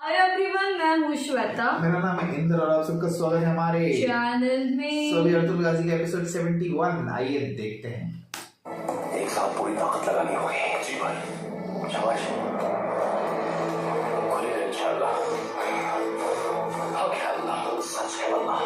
Hi everyone, मैं हूँ श्वेता। मेरा नाम है इंद्र और आप सबका स्वागत है हमारे चैनल में। सो अभी अर्तुल गाजी का एपिसोड 71 आइए देखते हैं। एक साथ पूरी ताकत लगानी होगी। जी भाई, शाबाश। खुलेगा इंशाल्लाह। हक है अल्लाह, सच है अल्लाह।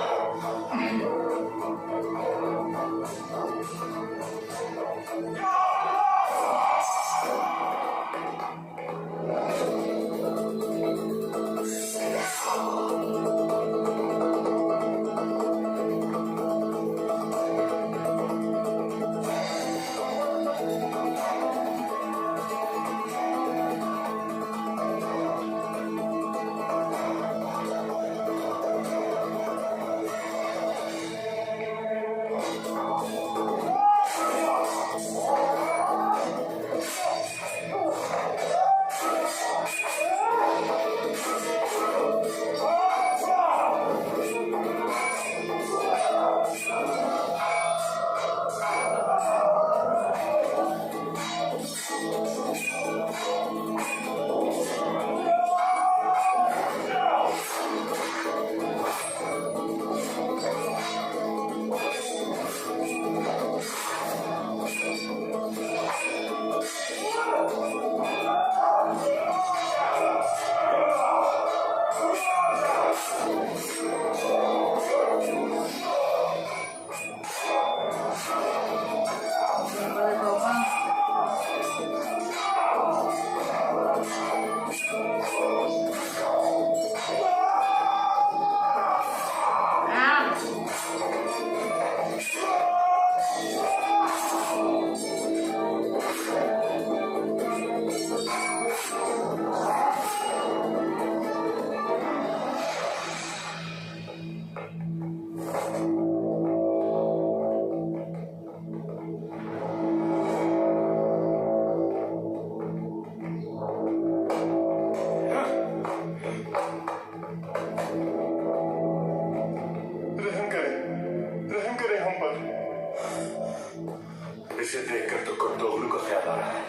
इसे देखकर तो कुर्दोगलू का ख्याल आ रहा है।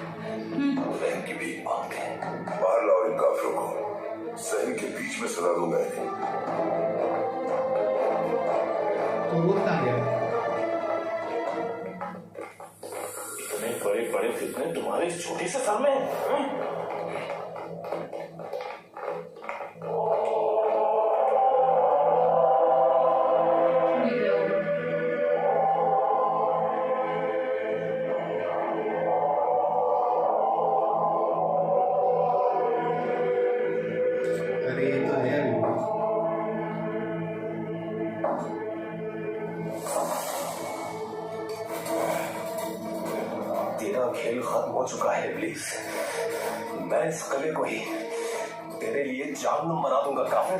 रहम की भीख मांगते हैं। बाहर लाओ इन काफिरों को, सहन के बीच में सजा दूंगा इन्हें। तो वो कहाँ गया? इतने बड़े बड़े फितने तुम्हारे इस छोटे से सर में हैं? अरे ये तो है अभी। तेरा खेल खत्म हो चुका है इब्लीस। मैं इस कले को ही तेरे लिए जहन्नुम बना दूंगा काफिर।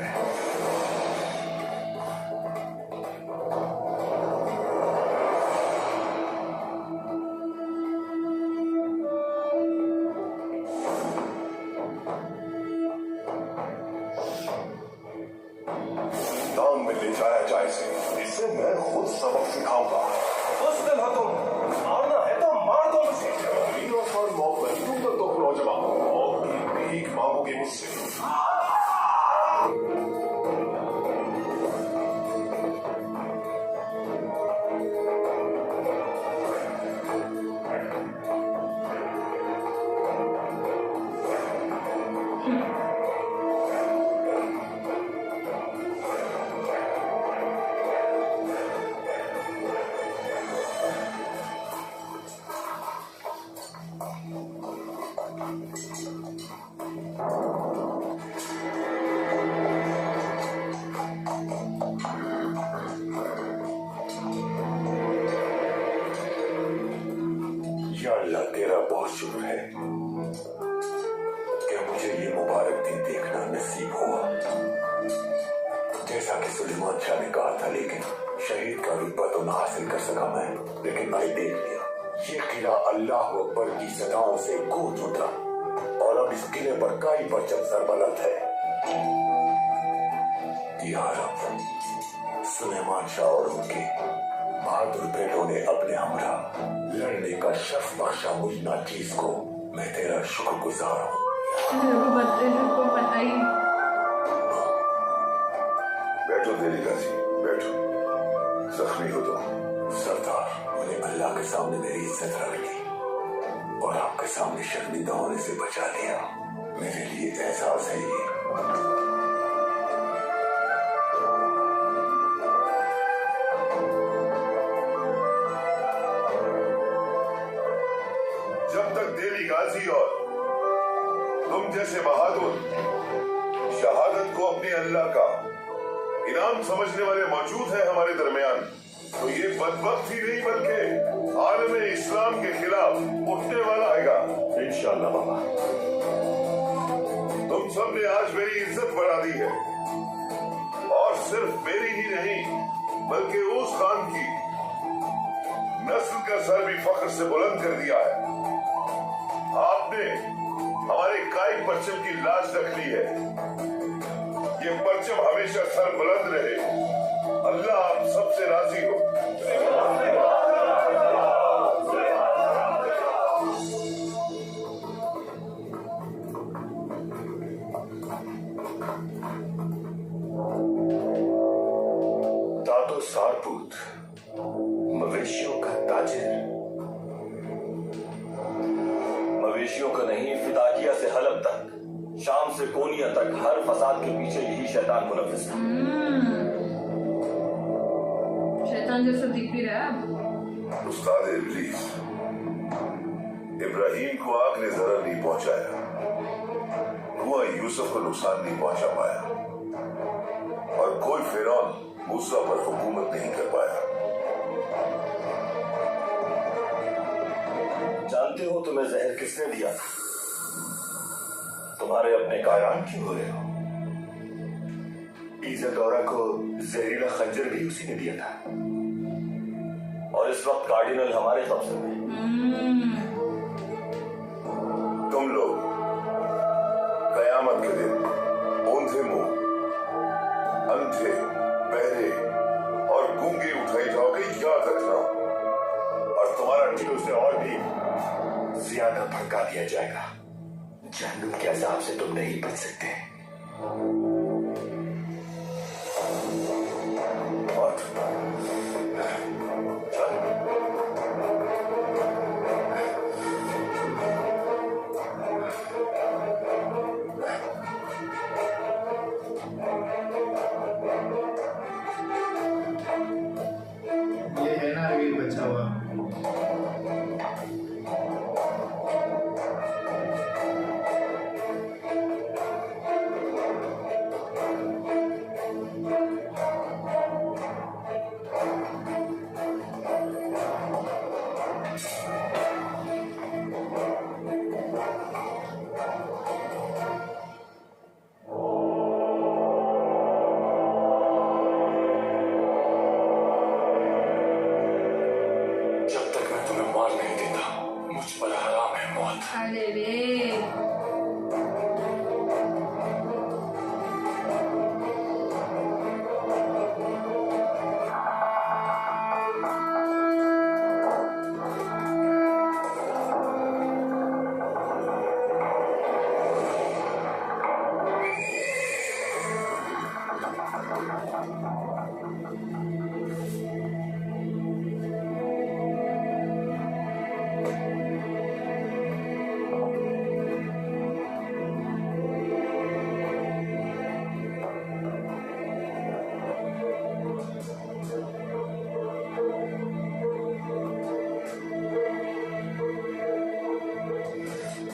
दाम में ले जाया जाए इसे मैं खुद सबक सिखाऊंगा। उस दिन हो तुम, मारना है तो मार दो मुझे। और मौत नहीं दूंगा तो नौजवान मौत की भीख मांगोगे मुझसे। या अल्लाह तेरा बहुत शुक्र है कि मुझे ये मुबारक दिन देखना नसीब हुआ। जैसा कि सुलेमान शाह ने कहा था, लेकिन शहीद का रुतबा तो ना हासिल कर सका मैं, लेकिन मैंने देख लिया ये किला अल्लाह अकबर की सदाओं से गूंज उठा और अब इस किले पर काई परचम सरबलंद है। या रब, सुलेमान शाह और उनके बहादुर बेटों ने अपने हमरा लड़ने का शर्फ बख्शा मुझ नाचीज को। मैं तेरा शुक्रगुजार हूँ। को पता ही सामने मेरी इज्जत रख ली और आपके सामने शर्मिंदा होने से बचा लिया। मेरे लिए एहसास है ये। जब तक देवी गाजी और तुम जैसे बहादुर शहादत को अपने अल्लाह का इनाम समझने वाले मौजूद हैं हमारे दरमियान, तो ये बदबख्त ही नहीं बल्कि आलम इस्लाम के खिलाफ उठने वाला आएगा इंशाअल्लाह। बाबा, तुम सब ने आज मेरी इज्जत बढ़ा दी है और सिर्फ मेरी ही नहीं बल्कि उस खान की नस्ल का सर भी फख्र से बुलंद कर दिया है। आपने हमारे कायद परचम की लाज रख ली है। ये परचम हमेशा सर बुलंद रहे। अल्लाह आप सबसे राजी हो। दादो सारपूत, मवेशियों का ताजिर, मवेशियों का नहीं, फिदाकिया से हलब तक, शाम से कोनिया तक हर फसाद के पीछे यही शैतान मुनव्विस था। शैतान जैसा दिख भी रहा है। उस्ताद इब्लीस, इब्राहिम को आग ने जरा नहीं पहुंचाया, हुआ यूसुफ को नुकसान नहीं पहुंचा पाया और कोई फिरौन मूसा पर हुकूमत नहीं कर पाया। जानते हो तुम्हें जहर किसने दिया था? तुम्हारे अपने कायरान क्यों हो रहे हो? ईज़ाडोरा को जहरीला खंजर भी उसी ने दिया था और इस वक्त कार्डिनल हमारे कब्जे में। तुम लोग कयामत के दिन ऊंधे मुंह, अंधे, बहरे और गूंगे उठाई जाओगे, याद रखना। और तुम्हारा दिल से और भी ज्यादा भड़का दिया जाएगा। जहन्नुम के अजाब से तुम नहीं बच सकते। और ये है ना अभी बचा हुआ। जब तक मैं तुम्हें मार नहीं देता, मुझ पर हराम है मौत। अरे रे,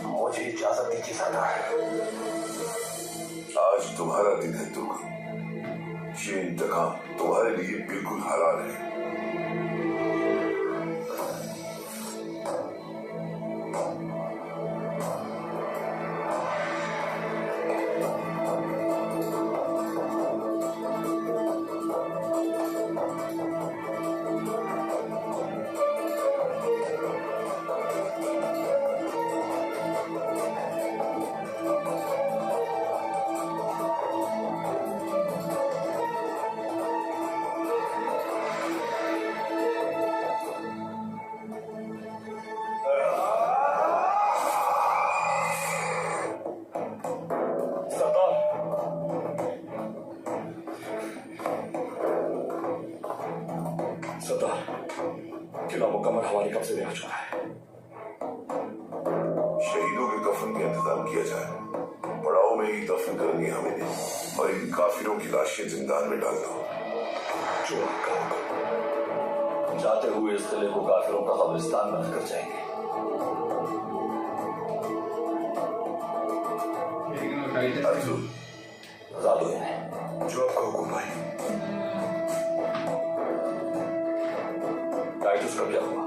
मुझे इजाजत दीजिए सरदार। आज तुम्हारा दिन है दुख। ये इंतकाम तुम्हारे लिए बिल्कुल हलाल है। किला मुकम्मल हमारे कब्जे में आ चुका है। शहीदों के कफन का इंतजाम किया जाए। पड़ाव में ही दफन करेंगे हमें और इन काफिरों की लाशें जिंदान में डाल दो। जो आपका हुक्म। जाते हुए इस किले को काफिरों का कब्रिस्तान बनाकर जाएंगे। अर्जुन, आजाद हुए हैं। जो आपका हुक्म भाई। टाइटस का क्या हुआ?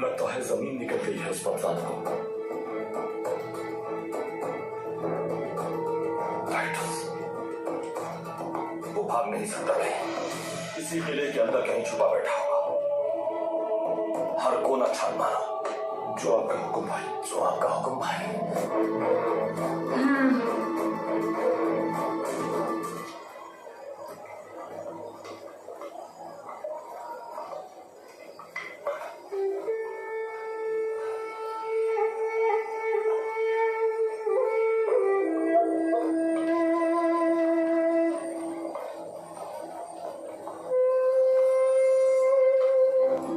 लगता है जमीन निकल गई है उस बगदाद को। टाइटस वो भाग नहीं सकता है। इसी किले के अंदर कहीं छुपा बैठा होगा। हर कोना छान मारो। जो आपका हुक्म भाई। जो आपका हुक्म भाई।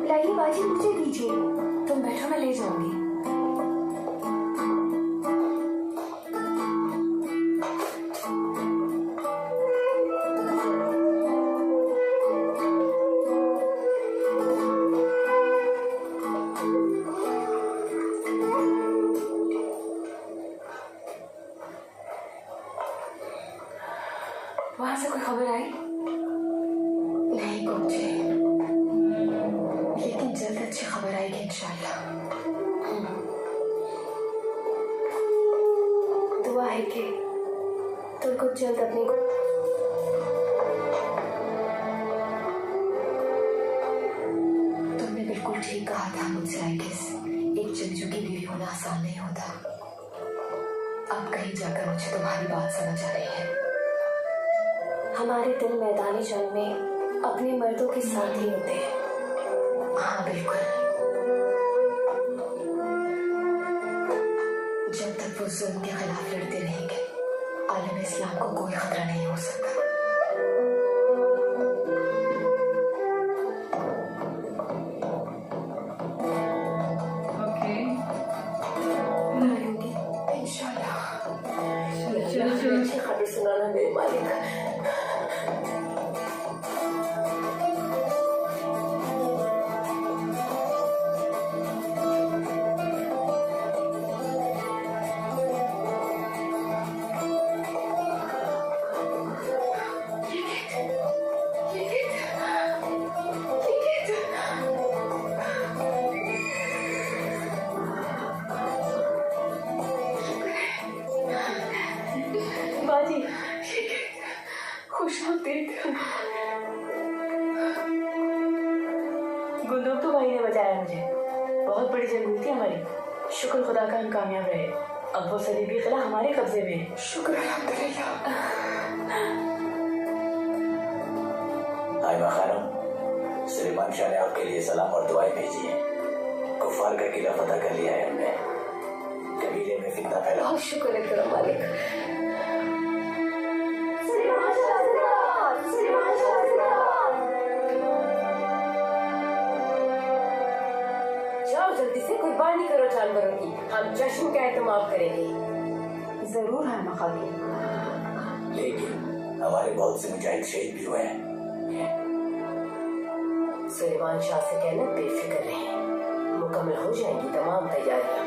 लाइए बाजी, मुझे दीजिए। तुम बैठो, मैं ले जाऊंगी। वहां से कोई खबर आई? नहीं पहुंचे, लेकिन जल्द अच्छी खबर आएगी इंशाल्लाह। दुआ है कि तुमको जल्द अपने को तुमने बिल्कुल ठीक कहा था मुझसे आइकिस। एक जंजू की बीवी होना आसान नहीं होता। अब कहीं जाकर मुझे तुम्हारी बात समझ आ रही है। हमारे दिल मैदानी जंग में अपने मर्दों के साथ ही होते हैं। हाँ बिल्कुल। जब तक वो जुल्म के खिलाफ लड़ते रहेंगे, आलम इस्लाम को कोई खतरा नहीं हो सकता। ओके, इंशाल्लाह। चलो। अच्छी खबर सुनाना मेरे मालिक। बाजी, खुश आमदीद। गुंदूक तो भाई ने बचाया मुझे। बहुत बड़ी जंग हुई थी हमारी। शुक्र खुदा का हम कामयाब रहे। अब वो सलीबी किला हमारे कब्जे में है। शुक्र अल्हम्दुलिल्लाह। आयमा खानम, सुलेमान शाह ने आपके लिए सलाम और दुआएं भेजी हैं। कुफार का किला फतह कर लिया है हमने। कबीले में फितना फैला। बहुत शुक्र है तेरा मालिक। जाओ जल्दी से कुर्बानी करो जानवरों की। हम जश्न का एहतमाम करेंगे। जरूर है मखाकी। लेकिन हमारे बहुत से मुजाहिद शहीद भी हुए हैं। सुलेमान शाह से कहना बेफिक्र रहे। मुकम्मल हो जाएंगी तमाम तैयारियां।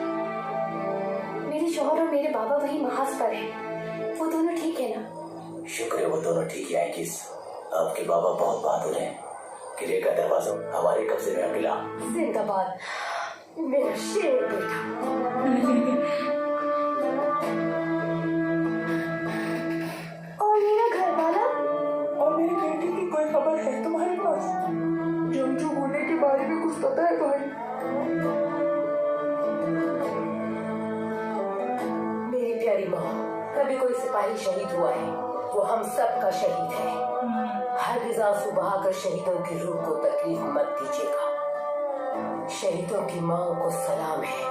मेरे शौहर और मेरे बाबा वही महाज पर हैं। वो दोनों ठीक है ना? शुक्र है वो दोनों ठीक ही आए। किस आपके बाबा बहुत बहादुर हैं। किले का दरवाजा हमारे कब्जे में मिला। जिंदाबाद मेरा शेर बेटा। और मेरा घर वाला और मेरी बेटी की कोई खबर है तुम्हारे पास? जंजू होने के बारे में कुछ पता है भाई? मेरी प्यारी माँ, कभी कोई सिपाही शहीद हुआ है? वो हम सब का शहीद है। हर आंसू बहाकर शहीदों की रूह को तकलीफ मत दीजिएगा। शहीदों की माओ को सलाम है।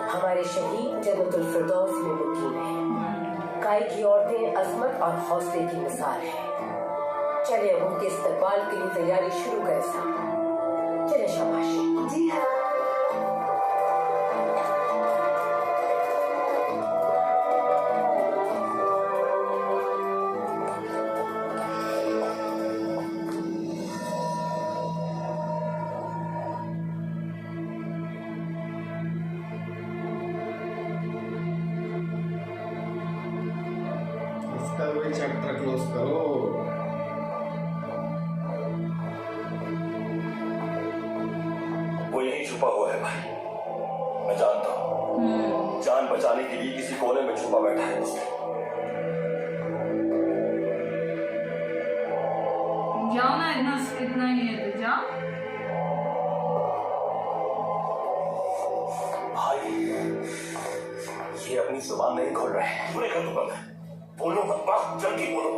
हमारे शहीद जन्नतुल फिरदौस में मुकीम है। काय की औरतें अजमत और हौसले की मिसाल है। चले अब उनके इस्तकबाल के लिए तैयारी शुरू करें साहब। चले शाबाश। जी हाँ। इसका भी चैप्टर क्लोज करो। वो यहीं छुपा हुआ है भाई, मैं जानता हूँ। जान बचाने के लिए किसी कोने में छुपा बैठा है उसने। जाओ ना, इतना ही है तो जाओ। भाई ये अपनी जुबान नहीं खोल रहे हैं। पूरे कर दूंगा मैं। बोलो मत बात, जल्दी बोलो।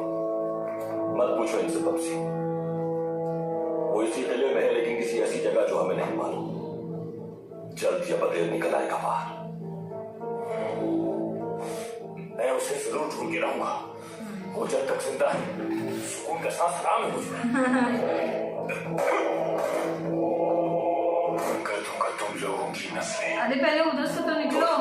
मत पूछो इनसे पबजी। वो इसी किले में है, लेकिन किसी ऐसी जगह जो हमें नहीं मालूम। जल्द या बदेर निकल आएगा बाहर। मैं उसे जरूर ढूंढ के रहूंगा। वो जब तक जिंदा है सुकून का सांस हराम है मुझे। कर दूंगा तुम लोगों की नस्लें। अरे पहले उधर से तो निकलो।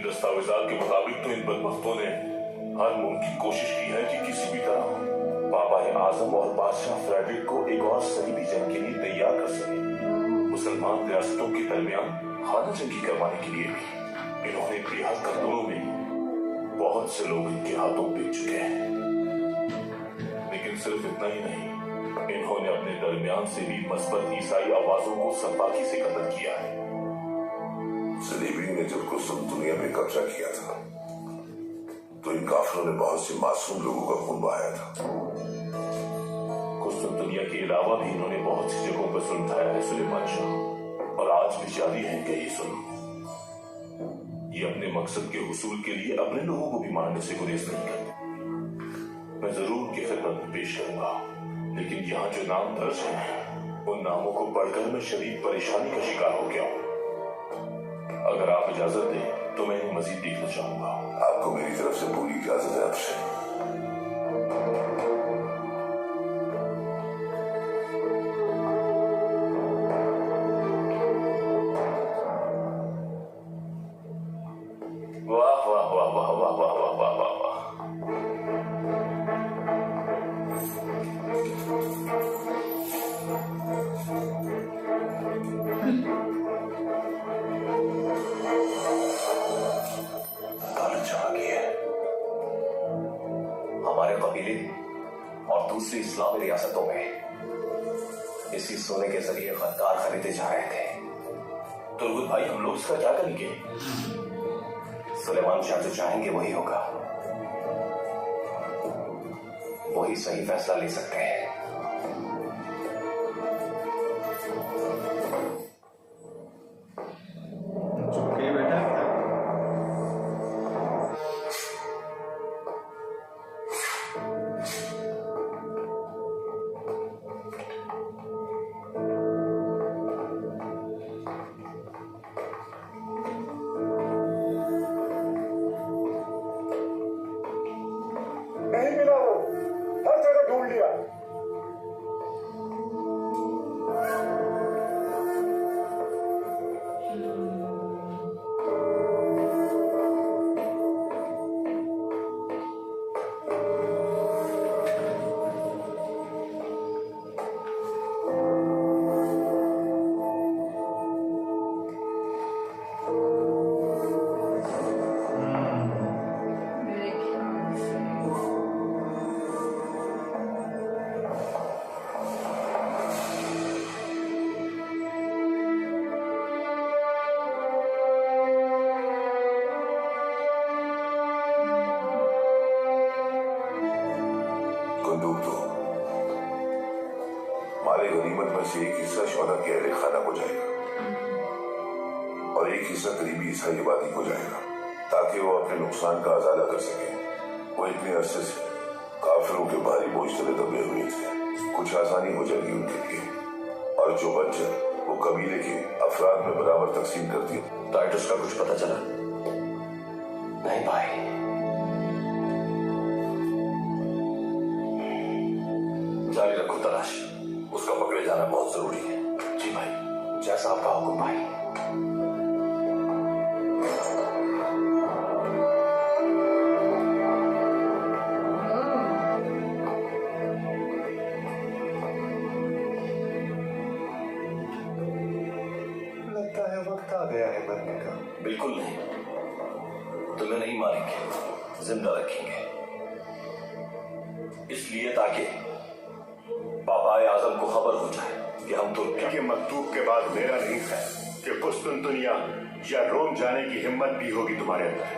दस्तावेजात के मुताबिक तो इन बदबख्तों ने हर मुमकिन कोशिश की है कि किसी भी तरह पापा आजम और बादशाह फ्रेडरिक को एक और सलीबी जंग के लिए तैयार कर सके। मुसलमान रियासतों के दरमियान खाना जंगी करवाने के लिए भी इन्होंने बेहद कदमों में बहुत से लोग इनके हाथों बिक चुके हैं। लेकिन सिर्फ इतना ही नहीं, इन्होंने अपने दरमियान से भी मस्बत ईसाई आवाजों को सपाकी से कत्ल किया है। सलीबी ने जब कुसुम दुनिया में कब्जा किया था तो इन काफिरों ने बहुत से मासूम लोगों का खून बहाया था। कुसुम दुनिया के अलावा भी इन्होंने बहुत सी जगहों पर जुल्म ढाया है सुलेमान शाह, और आज भी जारी है इनका ये जुल्म। ये अपने मकसद के हुसूल के लिए अपने लोगों को भी मारने से गुरेज नहीं करते। मैं जरूर उनकी खिदमत में पेश करूंगा, लेकिन यहाँ जो नाम दर्ज हैं उन नामों को पढ़कर मैं शदीद परेशानी का शिकार हो गया हूँ। अगर आप इजाजत दें तो मैं इन्हें मजीद देखना चाहूंगा। आपको मेरी तरफ से पूरी इजाजत है अफसर। वाह वाह वाह वाह वाह वाह वाह वाह वाह वाह। हमारे कबीले और दूसरी इस्लामी रियासतों में इसी सोने के जरिए गद्दार खरीदे जा रहे थे। तुर्गुत भाई, हम लोग इसका क्या करेंगे? सुलेमान शाह जो चाहेंगे वही होगा। वही सही फैसला ले सकते हैं। चुप बेटा। नहीं मिला, वो हर जगह ढूंढ लिया। माले गनीमत में से एक हिस्सा शौहदा के अहले खाना को जाएगा और एक हिस्सा करीबी ईसाई आबादी को जाएगा, ताकि वो अपने नुकसान का अजाला कर सके। वो इतने अरसे से काफिरों के भारी बोझ तले दबे हुए थे, कुछ आसानी हो जाएगी उनके लिए, और जो बच जाए वो कबीले के अफराद में बराबर तकसीम कर दिया। टाइटस का कुछ पता चला? नहीं भाई, जारी रखो तलाश, उसका पकड़े जाना बहुत जरूरी है। जी भाई, जैसा आपका हुक्म भाई। लगता है वक्त आ गया है मरने का। बिल्कुल नहीं, तुम्हें नहीं मारेंगे, जिंदा रखेंगे, इसलिए ताकि बाबाए आजम को खबर हो जाए कि हम तुर्की के मकतूब के बाद मेरा नहीं ख्याल कि कुस्तुनतुनिया या रोम जाने की हिम्मत भी होगी तुम्हारे अंदर।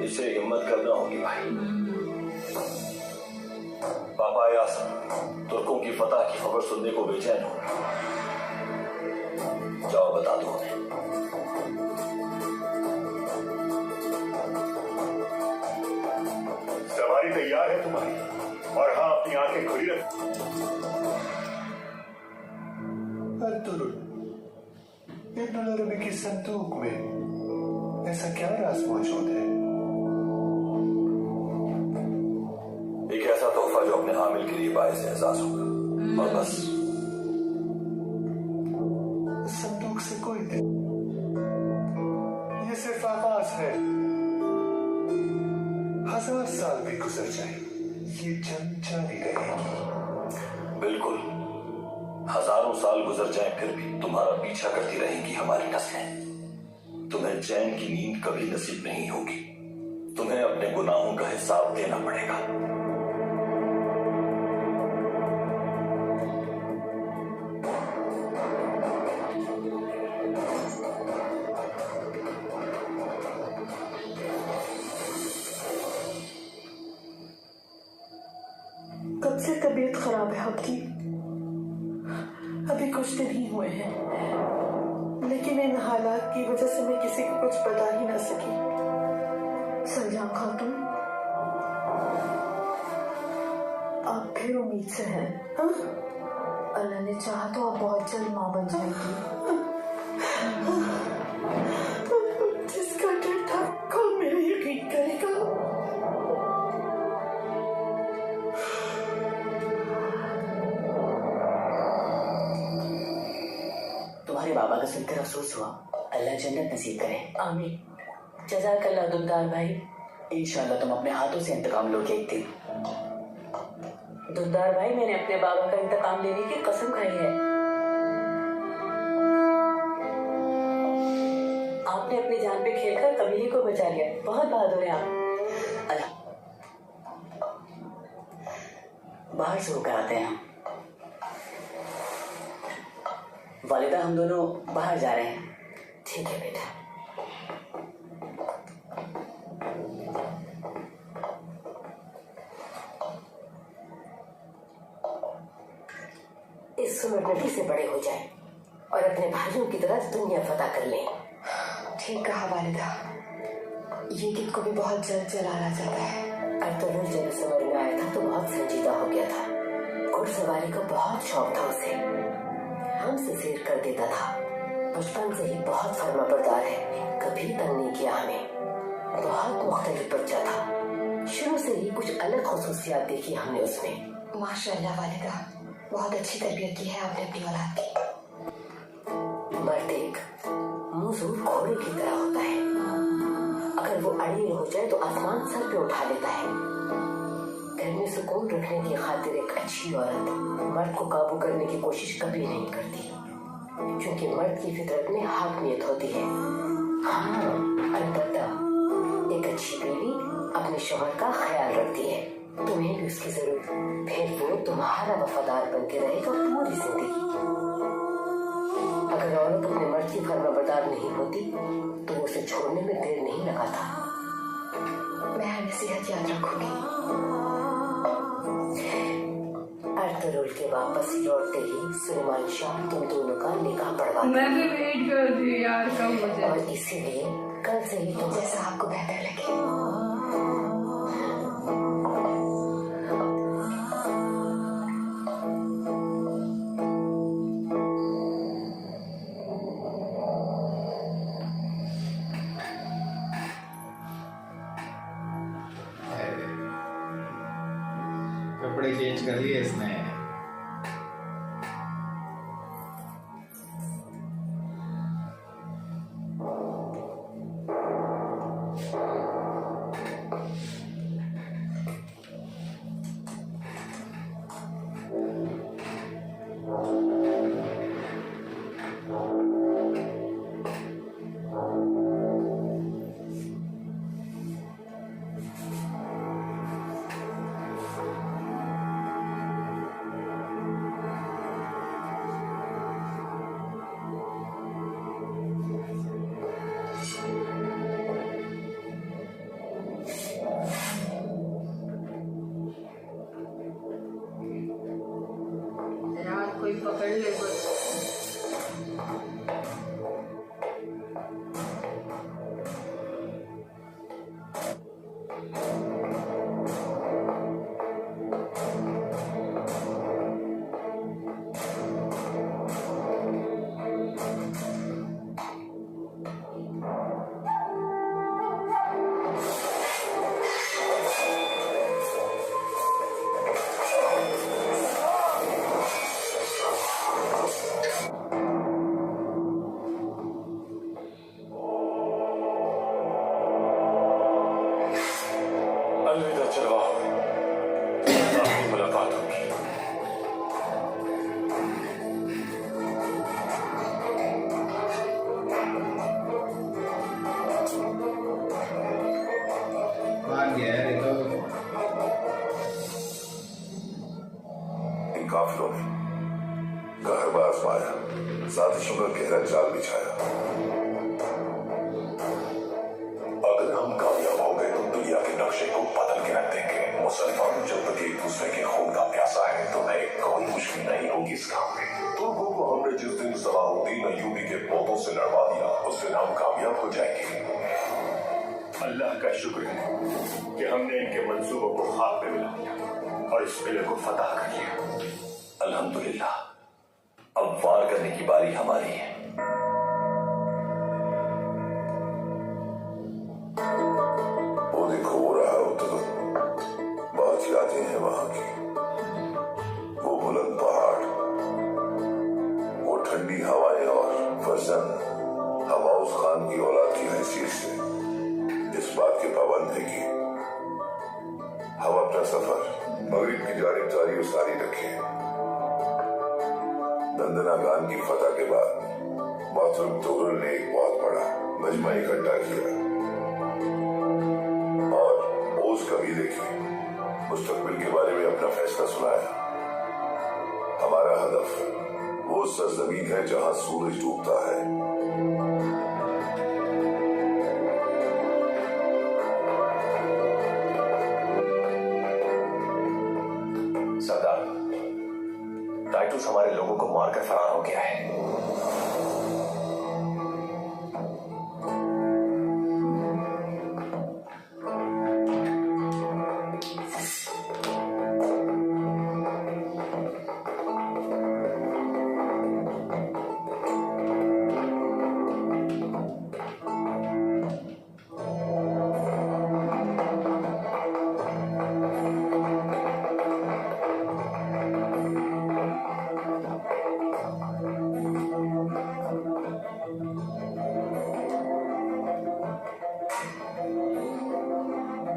इसे हिम्मत करना होगी भाई। बाबाए आजम तुर्कों की फतह की खबर सुनने को बेचैन हो। जाओ बता दो उन्हें। सवारी तैयार है तुम्हारी, और हाँ, अपनी आंखें खुली रख। इब्नुल अरबी की संदूक में ऐसा क्या राज मौजूद है? एक ऐसा तोहफा जो अपने हामिल के लिए बायस एहसास होगा, और बस। संदूक से कोई दिन, ये सिर्फ आवाज है। 1000 साल भी गुजर जाए, ये जंग जारी रहेगी। बिल्कुल, हजारों साल गुजर जाए फिर भी तुम्हारा पीछा करती रहेंगी हमारी नस्लें। तुम्हें चैन की नींद कभी नसीब नहीं होगी। तुम्हें अपने गुनाहों का हिसाब देना पड़ेगा। कब से तबीयत खराब है आपकी? अभी कुछ दिन ही हुए हैं, लेकिन इन हालात की वजह से मैं किसी को कुछ बता ही ना सकी। सलजाम खातून, आप फिर उम्मीद से हैं? हाँ? अल्लाह ने चाहा तो आप बहुत जल्द माँ बन जाएगी। जिसका डर था कौन मेरा यकीन करेगा? तुम्हारे बाबा का सुनकर अफसोस हुआ। अल्लाह जन्नत नसीब करे। आमीन। जज़ाकल्लाह दुलदार भाई। इंशाल्लाह तुम अपने हाथों से इंतकाम लोगे एक दिन। दुलदार भाई, मैंने अपने बाबा का इंतकाम लेने की कसम खाई है। आपने अपनी जान पे खेलकर कबीले को बचा लिया। बहुत बहादुर है आप। अल्लाह, बाहर से होकर आते हैं हम। वालिदा, हम दोनों बाहर जा रहे हैं। ठीक है बेटा। इस उम्र में भी से बड़े हो जाएं और अपने भाइयों की तरह दुनिया फतह कर लें। ठीक कहा वालिदा, ये गीत को भी बहुत जल्द जलाना चाहता है। अर्तुगरुल जब इस उम्र में आया था तो बहुत संजीदा हो गया था। घुड़सवारी का बहुत शौक था उसे, हमसे सैर कर देता था। बचपन से ही बहुत फर्माबरदार है, कभी तंग नहीं किया हमें। बहुत मुख्तलिफ बच्चा था, शुरू से ही कुछ अलग खुसूसियात देखी हमने उसमें। माशाअल्लाह वालिदा, बहुत अच्छी तरबियत की है आपने अपनी औलाद की। मर्द एक मुंह घोड़े की तरह होता है, अगर वो अड़ियल हो जाए तो आसमान सर पे उठा लेता है। घर में सुकून रखने की खातिर एक अच्छी औरत मर्द को काबू करने की कोशिश कभी नहीं करती, क्योंकि मर्द की फितरत में हाकमियत होती है। हाँ, अलबत्ता एक अच्छी बीवी अपने शौहर का ख्याल रखती है। तुम्हें भी उसकी जरूरत, फिर वो तुम्हारा वफादार बन के रहेगा पूरी जिंदगी। अगर औरत अपने मर्द की फर्माबरदार नहीं होती तो उसे छोड़ने में देर नहीं लगाता। मैं हर नसीहत याद रखूंगी। आफ्टर के वापस लौटते ही सुलेमान शाह तुम दोनों का निकाह पढ़वा मैं भी वेट कर रही हूँ यार कब हो जाए। और इसीलिए कल से ही तुम जैसा आपको बेहतर लगे। कपड़े चेंज कर लिए इसने। यार कोई पकड़ ले बस। अलविदा चरवाहो, आपकी मुलाकात होगी। मान गया है ये तो। इन काफिलों ने कहर आजमाया, साजिशों का गहरा जाल बिछाया। अगर हम कामयाब हो गए तो दुनिया के नक्शे को बदल के रख देंगे। मुसलमान जब तक एक दूसरे के खून का प्यासा है तो हमें कोई मुश्किल नहीं होगी इस काम में। तुर्कों को हमने जिस दिन सलाहुद्दीन अय्यूबी के पौधों से लड़वा दिया उस दिन हम कामयाब हो जाएंगे। अल्लाह का शुक्र है कि हमने इनके मंसूबों को खाक में मिला दिया और इस किले को फतह कर लिया। अल्हम्दुलिल्लाह, अब वार करने की बारी हमारी है। वो देखो वो रहा उधर, बात यादें हैं वहां की। वो बुलंद पहाड़, वो ठंडी हवाएं और फजन। हम औस खान की औलाद की हैसियत से इस बात के पाबंद है कि हम अपना सफर मगरिब की जानिब जारी और सारी रखें। नंदना खान की फतह के बाद मोहतरम तुगरुल ने एक बहुत बड़ा मजमा इकट्ठा किया और ओस कबीले की मुस्तकबिल के बारे में अपना फैसला सुनाया। हमारा हदफ वो सरजमीन है जहां सूरज डूबता है। सरदार, टाइटूस हमारे लोगों को मारकर फरार हो गया है।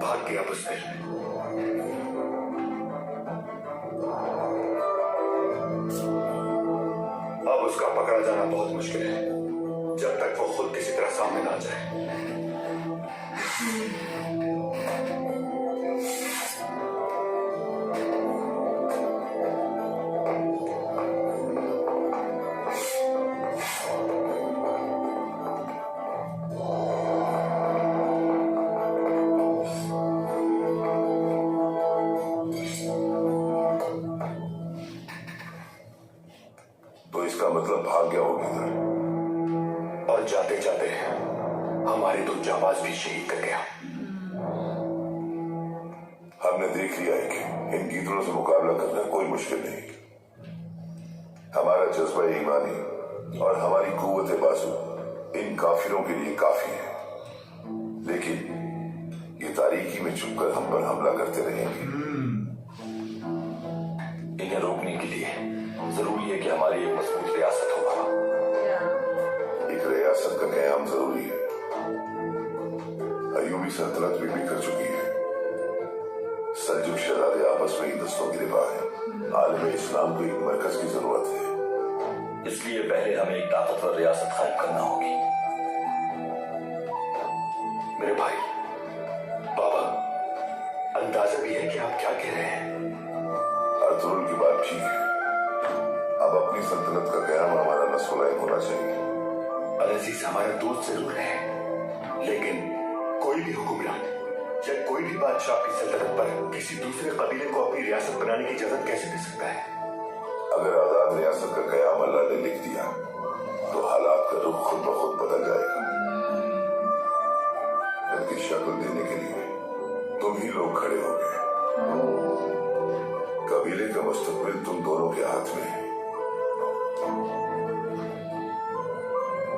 भाग गया बुज़दिल। अब उसका पकड़ा जाना बहुत मुश्किल है जब तक वो खुद किसी तरह सामने ना आ जाए। गया वो किधर? और जाते जाते हमारे दो जाबाज भी शहीद कर गया। हमने देख लिया है कि इन गीदड़ों से मुकाबला करना कोई मुश्किल नहीं। हमारा जज्बा ईमानी और हमारी कुव्वत बाजू इन काफिरों के लिए काफी है, लेकिन ये तारीकी में छुपकर हम पर हमला करते रहेंगे। इन्हें रोकने के लिए जरूरी है कि हमारी एक मजबूत रियासत हो बाबा। एक रियासत का क़याम जरूरी है। अयूबी सल्तनत भी बिखर चुकी है। सल्जुक शहजादे आपस में ही दस्तों की रिवा है। आलम इस्लाम को एक मरकज की जरूरत है। इसलिए पहले हमें एक ताकतवर रियासत कायम करना होगी। मेरे भाई, बाबा, अंदाजा भी है कि आप क्या कह रहे हैं। अर्तुगरुल की बात ठीक है। अब अपनी सल्तनत का क़याम हमारा नस्ल-ए-आइन होना चाहिए। अल-अज़ीज़ हमारा दोस्त जरूर है, लेकिन कोई भी हुक्मरान या कोई भी बादशाह अपनी सल्तनत पर किसी दूसरे कबीले को अपनी रियासत बनाने की इजाजत कैसे दे सकता है? अगर आजाद रियासत का क़याम अल्लाह ने लिख दिया तो हालात का रुख खुद ब खुद बदल जाएगा। इसकी शक्ल देने के लिए तुम ही लोग खड़े हो गए। कबीले का मुस्तकबिल तुम दोनों के हाथ में है।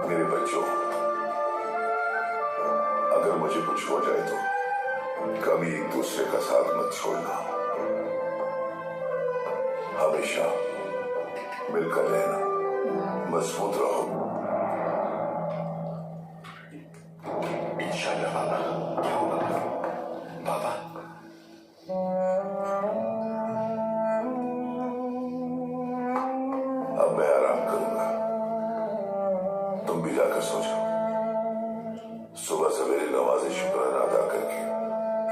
मेरे बच्चों, अगर मुझे कुछ हो जाए तो कभी एक दूसरे का साथ मत छोड़ना। हमेशा मिलकर रहना, मजबूत रहो। इंशाअल्लाह बाबा। क्या हुआ बाबा? अब मैं आराम करूंगा, तुम भी जाकर सो जाओ। सुबह सवेरे नमाज़े शुक्राना अदा करके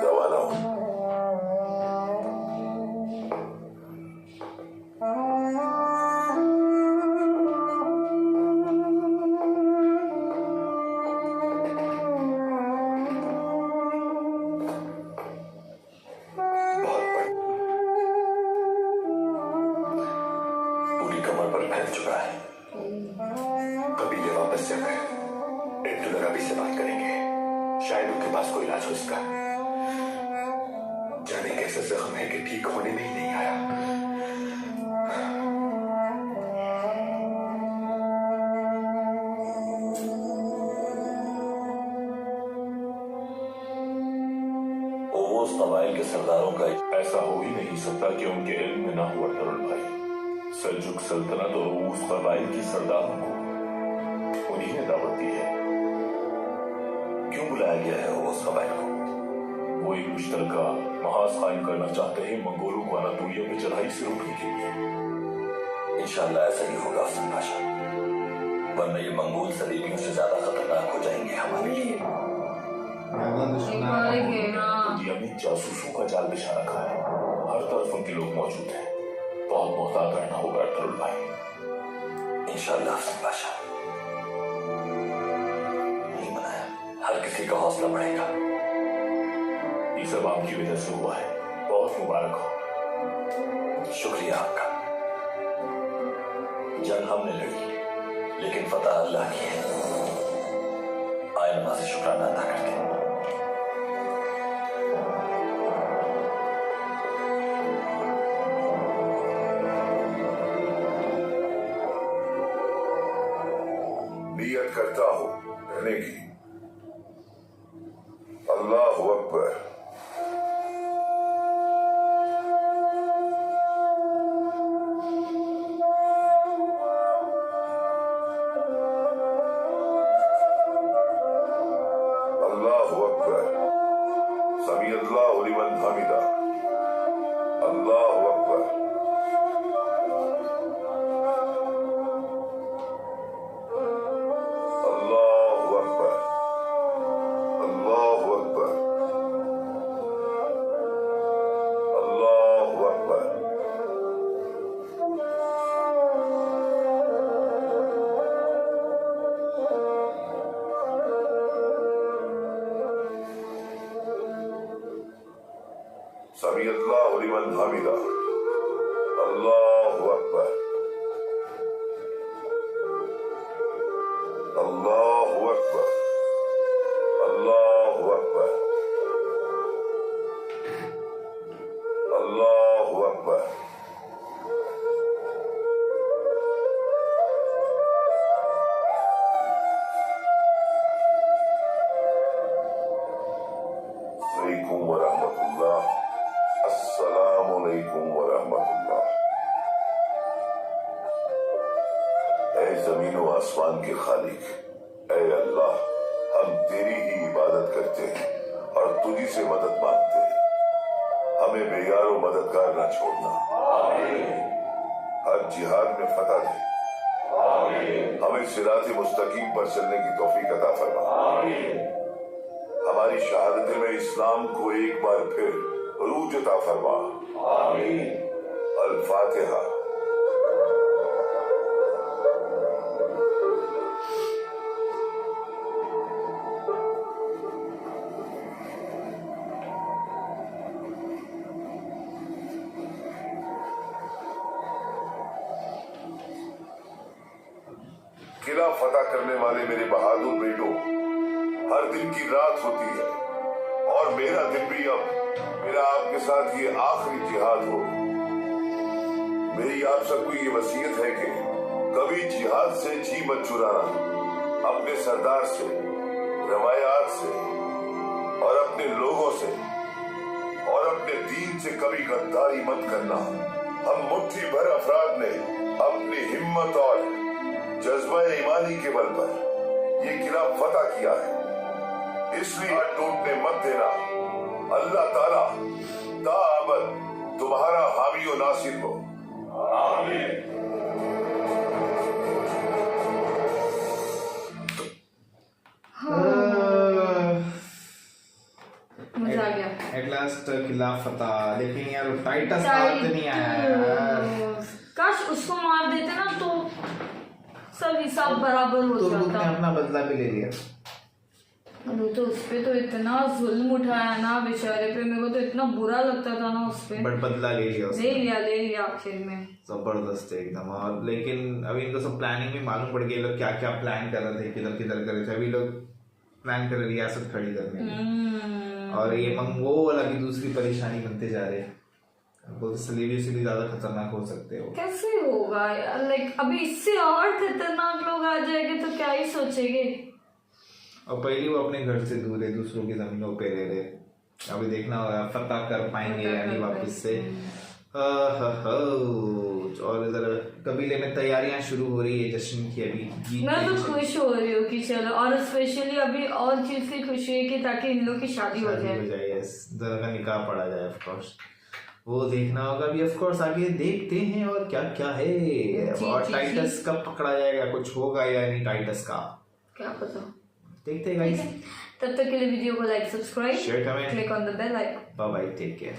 रवाना हो। पूरी कमर पर फैल चुका है। कबीले वापस जाकर अब्दुल रबी से बात करेंगे। शायद उनके पास कोई इलाज हो इसका। जाने कैसा जख्म है कि ठीक होने में ही नहीं आया। ओवोस कबाइल के सरदारों का ऐसा हो ही नहीं सकता कि उनके इल्म में ना हुआ तरुण भाई। सल्जुक सल्तनत और ओवोस कबाइल की सरदारों को उन्हीं ने दावत दी है। क्यों बुलाया गया है ओवोस कबाइल को? वो एक मुश्तरका महाज कायम करना चाहते हैं मंगोलों को अनातोलिया में चढ़ाई से रोकने के लिए। इंशाअल्लाह ऐसा ही होगा हसन पाशा, वरना ये मंगोल सलीबियों से ज्यादा खतरनाक हो जाएंगे हमारे लिए। दुनिया में जासूसों का जाल बिछा रखा है। हर तरफ उनके लोग मौजूद हैं। बहुत मोहतात रहना होगा तरुण भाई। इंशाअल्लाह हसन पाशा। नहीं मनाया, हर किसी का हौसला बढ़ेगा। ये सब आपकी वजह से हुआ है। बहुत मुबारक हो। शुक्रिया आपका। जंग हमने लड़ी, लेकिन फतह अल्लाह की है। आए नमाज़े शुक्राना अदा करते हैं। नियत करता हूं रहने की। अल्लाह अकबर। अल्लाह अकबर। समी अल्लाहु लिमन हमिदा। अल्लाह अकबर। अल्लाहु अकबर। अल्लाहु अकबर। अल्लाहु अकबर। समी अल्लाहु लिमन हमिदा। अल्लाहु अकबर। आसमान के खालिक, ऐ अल्लाह, हम तेरी ही इबादत करते हैं और तुझी से मदद मांगते हैं। हमें बेयारो मददगार ना छोड़ना। हर जिहाद में फतह दे। हमें सिरात मुस्तकीम पर चलने की तौफीक अता फरमा। हमारी शहादत में इस्लाम को एक बार फिर रूज अता फरमा। अल फातिहा। किला फतह करने वाले मेरे बहादुर बेटों, हर दिन की रात होती है और मेरा दिन भी अब मेरा आपके साथ ये आखिरी जिहाद हो। मेरी आप सबको ये वसीयत है कि कभी जिहाद से जी मत चुराना। अपने सरदार से, रवायात से और अपने लोगों से और अपने दीन से कभी गद्दारी मत करना। हम मुट्ठी भर अफराद ने अपनी हिम्मत और जज्बा ईमानी के बल पर ये किला फतह किया है, इसलिए टूटने मत देना। अल्लाह ताला दाअबद तुम्हारा हामी और नासिर हो। आमीन। मजा आ गया। एट लास्ट किला फतह। लेकिन यार टाइटस हाथ नहीं आया यार। काश उसको मार देते ना तो सब हिसाब बराबर हो तो जाता। अपना बदला भी ले लिया। वो तो उसपे तो इतना जुल्म उठाया ना बेचारे पे, मेरे को तो इतना बुरा लगता था ना उसपे। बट बदला ले लिया उसने। ले लिया आखिर में। जबरदस्त है एकदम। और लेकिन अभी इनको सब प्लानिंग में मालूम पड़ गया लोग क्या क्या प्लान कर रहे थे, किधर किधर कर रहे थे। अभी लोग प्लान कर रहे रियासत खड़ी करने की। और ये मंगोल अभी दूसरी परेशानी बनते जा रहे हैं। सलीबी से भी ज्यादा खतरनाक हो सकते हो। कैसे होगा यार? लाइक अभी इससे और खतरनाक लोग आ जाएंगे तो क्या ही सोचेंगे। और पहले वो अपने घर से दूर है, दूसरों की जमीनों पे रह रहे। अभी देखना होगा फतह कर पाएंगे या नहीं वापस से। और इधर कबीले में तैयारियां शुरू हो रही है जश्न की। अभी मैं तो खुश हो रही हूँ कि चलो, और स्पेशली अभी और चीज की खुशी है कि ताकि इन लोग की शादी हो जाए। दोनों का निकाह पड़ा जाए। ऑफ कोर्स वो देखना होगा भी। ऑफ कोर्स आगे देखते हैं और क्या क्या है। और टाइटस कब पकड़ा जाएगा, कुछ होगा या नहीं टाइटस का, क्या पता। देखते हैं गाइस। तब तक के लिए वीडियो को like, subscribe, share, comment, click on the bell icon. Bye bye, take care.